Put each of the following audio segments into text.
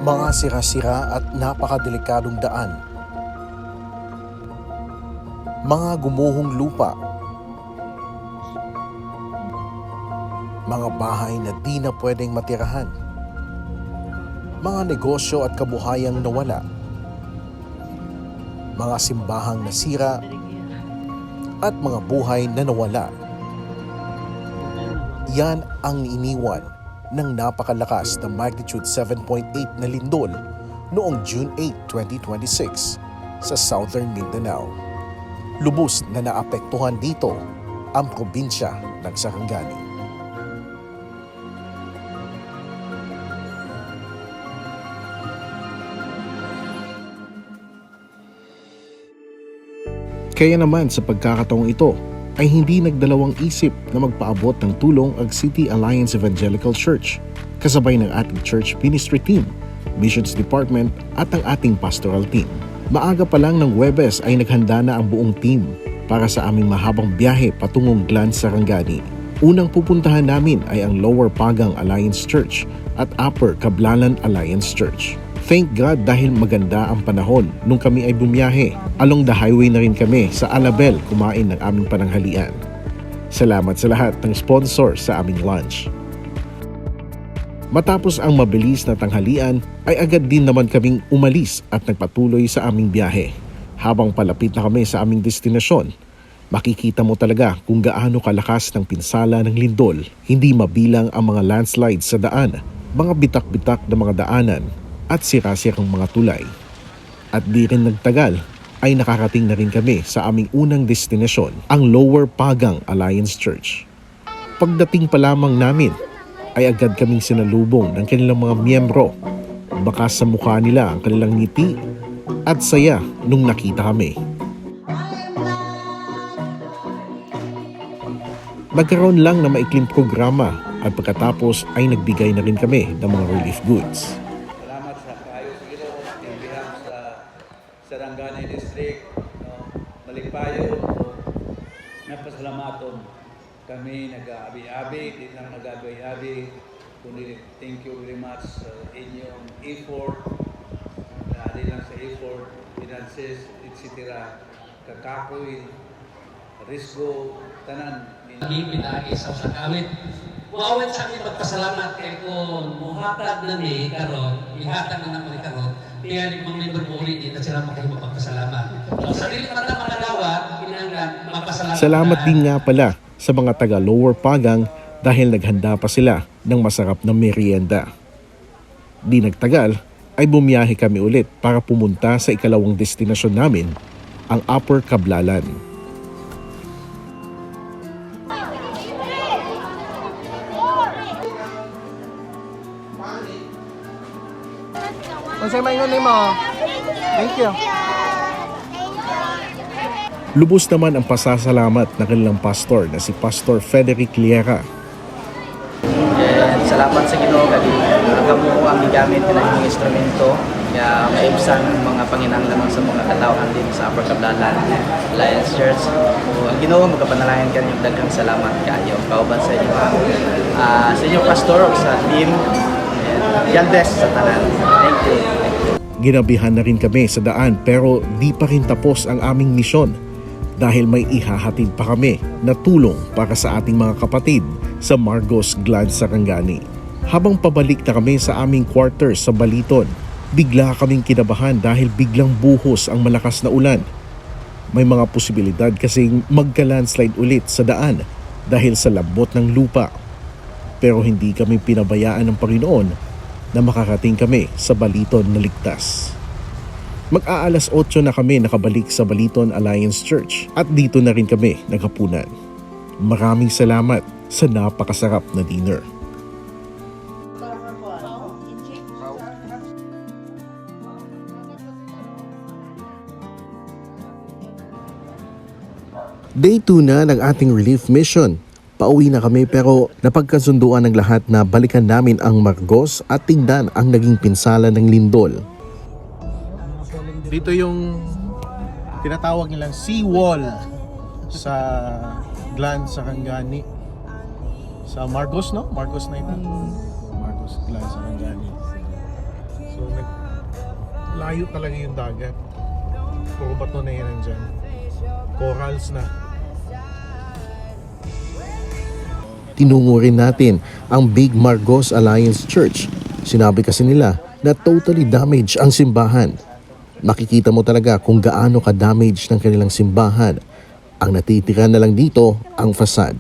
Mga sira-sira at napakadelikadong daan. Mga gumuhong lupa. Mga bahay na di na pwedeng matirahan. Mga negosyo at kabuhayang nawala. Mga simbahang nasira at mga buhay na nawala. Yan ang iniwan ng napakalakas na magnitude 7.8 na lindol noong June 8, 2026 sa Southern Mindanao. Lubos na naapektuhan dito ang probinsya ng Sarangani. Kaya naman sa pagkakataong ito ay hindi nagdalawang isip na magpaabot ng tulong ang City Alliance Evangelical Church, kasabay ng ating church ministry team, missions department at ang ating pastoral team. Maaga pa lang ng Huwebes ay naghanda na ang buong team para sa aming mahabang biyahe patungong Glan Sarangani. Unang pupuntahan namin ay ang Lower Pagang Alliance Church at Upper Cablalan Alliance Church. Thank God dahil maganda ang panahon nung kami ay bumiyahe. Along the highway na rin kami sa Alabel kumain ng aming pananghalian. Salamat sa lahat ng sponsor sa aming lunch. Matapos ang mabilis na tanghalian ay agad din naman kaming umalis at nagpatuloy sa aming biyahe. Habang palapit na kami sa aming destinasyon, makikita mo talaga kung gaano kalakas ng pinsala ng lindol. Hindi mabilang ang mga landslides sa daan, mga bitak-bitak na mga daanan, at sira-sirang mga tulay. At di rin nagtagal ay nakarating na rin kami sa aming unang destinasyon, ang Lower Pagang Alliance Church. Pagdating pa lamang namin ay agad kaming sinalubong ng kanilang mga miyembro. Baka sa mukha nila ang kanilang ngiti at saya nung nakita kami. Nagkaroon lang ng maikling programa at pagkatapos ay nagbigay na rin kami ng mga relief goods. Sarangani District, Malikpayo, napasalamaton kami nag-abi-abi, di lang nag-abi-abi, kundi thank you very much sa inyong effort, di lang sa effort, finances, etc. Kakakoy, Risgo, tanan. Pinagi sa kawit. Muawit sa amin magpasalamat kay kung muhatag na ni karon, ihatag na naman ni karon, kaya ni mga member mo ulit dito sila magpagpasalamat. So sa dili pa na manalawat, pinanggan magpasalamat. Salamat din nga pala sa mga taga Lower Pagang dahil naghanda pa sila ng masarap na merienda. Di nagtagal ay bumiyahe kami ulit para pumunta sa ikalawang destinasyon namin, ang Upper Cablalan. Unsay maingon nimo? Thank you. Lubos naman ang pasasalamat ng kanilang pastor na si Pastor Frederick Liera. Salamat sa Ginoo kay kamo ang gigamit na imong instrumento kaya maibsan ang mga panginahanglan sa mga katawhan din sa Upper Cablalan Alliance Church. Ang Ginoo magapanalangin kanyo daghang salamat kaayo kauban sa inyo sa inyo pastor ug sa team. God bless sa tanan. Thank you. Ginabihan na rin kami sa daan pero di pa rin tapos ang aming misyon dahil may ihahatid pa kami na tulong para sa ating mga kapatid sa Margos Glan Sarangani. Habang pabalik na kami sa aming quarters sa Baliton, bigla kaming kinabahan dahil biglang buhos ang malakas na ulan. May mga posibilidad kasing magka-landslide ulit sa daan dahil sa lambot ng lupa. Pero hindi kami pinabayaan ng Panginoon na makarating kami sa Baliton na ligtas. Mag-aalas 8 na kami nakabalik sa Baliton Alliance Church at dito na rin kami naghapunan. Maraming salamat sa napakasarap na dinner. Day 2 na ng ating relief mission. Pauwi na kami pero napagkasunduan ng lahat na balikan namin ang Margos at tingnan ang naging pinsala ng lindol. Dito yung tinatawag nilang seawall sa Glan Sarangani. Sa Margos, no? Margos na ito. Margos, Glan Sarangani. So malayo talaga yung dagat. Puro bato na yan nandyan. Corals na. Tinungo rin natin ang Big Margos Alliance Church. Sinabi kasi nila na totally damaged ang simbahan. Makikita mo talaga kung gaano ka-damage ng kanilang simbahan. Ang natitira na lang dito ang fasad.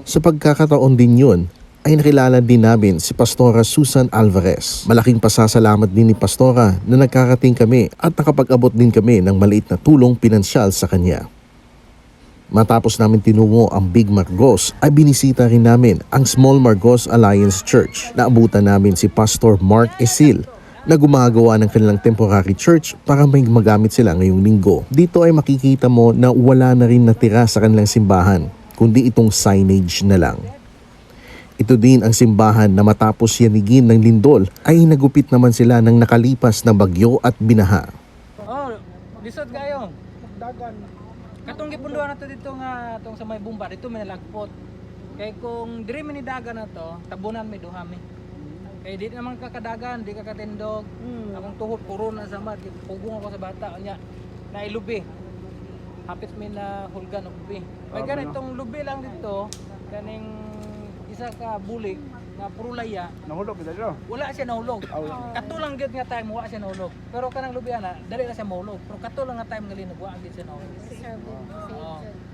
Sa pagkakataon din yun, ay nakilala din namin si Pastora Susan Alvarez. Malaking pasasalamat din ni Pastora na nagkakating kami at nakapag-abot din kami ng maliit na tulong pinansyal sa kanya. Matapos namin tinungo ang Big Margos, ay binisita rin namin ang Small Margos Alliance Church. Naabutan namin si Pastor Mark Esil na gumagawa ng kanilang temporary church para may magamit sila ngayong linggo. Dito ay makikita mo na wala na rin natira sa kanilang simbahan, kundi itong signage na lang. Ito din ang simbahan na matapos yanigin ng lindol ay nagupit naman sila ng nakalipas na bagyo at binaha. Oh, lisod kayo. Dagan. Katong gipunduhan nato dito nga tong sa may bumba dito may nalagpot. Kay kung diri man ni dagan na to, tabunan mi duha mi. Kay di naman kakadagan, di ka katindog. Akong tuhod puro na sa mat, pugong ako sa bata nya. Nailubi. Hapit mi na hulgan og lubi. Kay ganitong lubi lang dito, kaning isa ka bulik nga puro laya. Nahulog kita dito. Wala siya nahulog. Kato lang gyud nga time wala siya nahulog. Pero kanang lubi ana, dali na siya mahulog. Pero kato lang nga time nga linog wala gyud siya nahulog.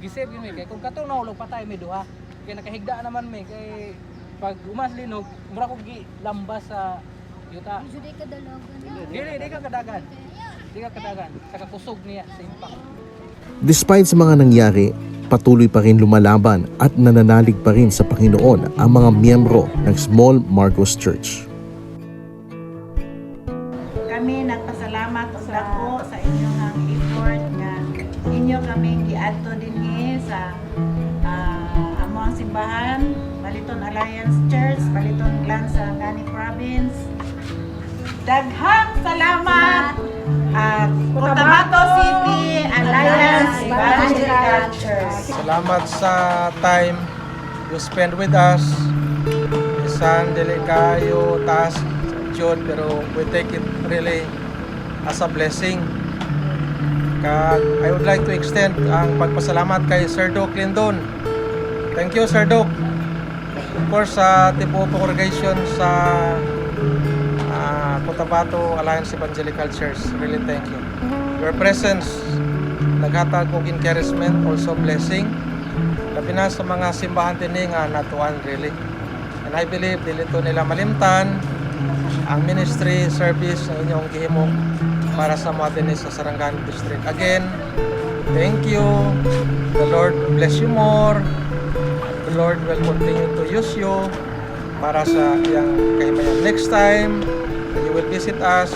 Gisave yun kay kung kato nahulog patay mi duha. Kay nakahigda naman mi kay pag umas linog, mura ko gi lambas sa yuta. Di ka dalagan. Di ka kadagan. Di ka kadagan. Saka kusog niya sa impact. Despite sa mga nangyari, patuloy pa rin lumalaban at nananalig pa rin sa Panginoon ang mga miyembro ng Small Margos Church. Kami nagpasalamat og dako sa inyong ang effort nga inyo kami giadto dinhi sa amo ang simbahan, Baliton Alliance Church, Baliton Glan sa Gani Province. Daghang salamat at Cotabato City Alliance Evangelical Church. Salamat sa time you spend with us. Isang dili kayo task Jud, pero we take it really as a blessing. I would like to extend ang pagpasalamat kay Sir Doc Lindon. Thank you, Sir Doc. Of course, sa Tipo congregation sa Cotabato Alliance Evangelical Church. Really thank you. Your presence naghatag og encouragement, also blessing. Labi na sa mga simbahan din nga natuan really. And I believe dito nila malimtan ang ministry service na inyong gihimo para sa mga din sa Sarangani District. Again, thank you. The Lord bless you more. The Lord will continue to use you para sa iyang kahimayan. Next time, you will visit us.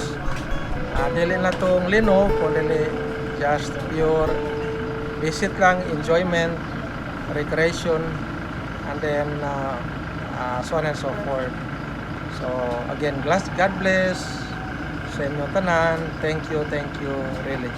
Dili na tong lino, kundi just pure visit lang, enjoyment, recreation, and then so on and so forth. So again, God bless sa inyo tanan. Thank you really.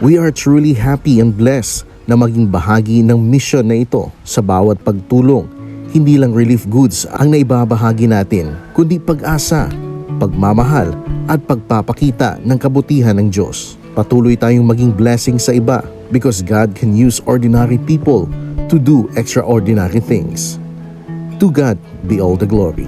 We are truly happy and blessed na maging bahagi ng mission na ito sa bawat pagtulong. Hindi lang relief goods ang naibabahagi natin, kundi pag-asa, pagmamahal at pagpapakita ng kabutihan ng Diyos. Patuloy tayong maging blessing sa iba because God can use ordinary people to do extraordinary things. To God be all the glory.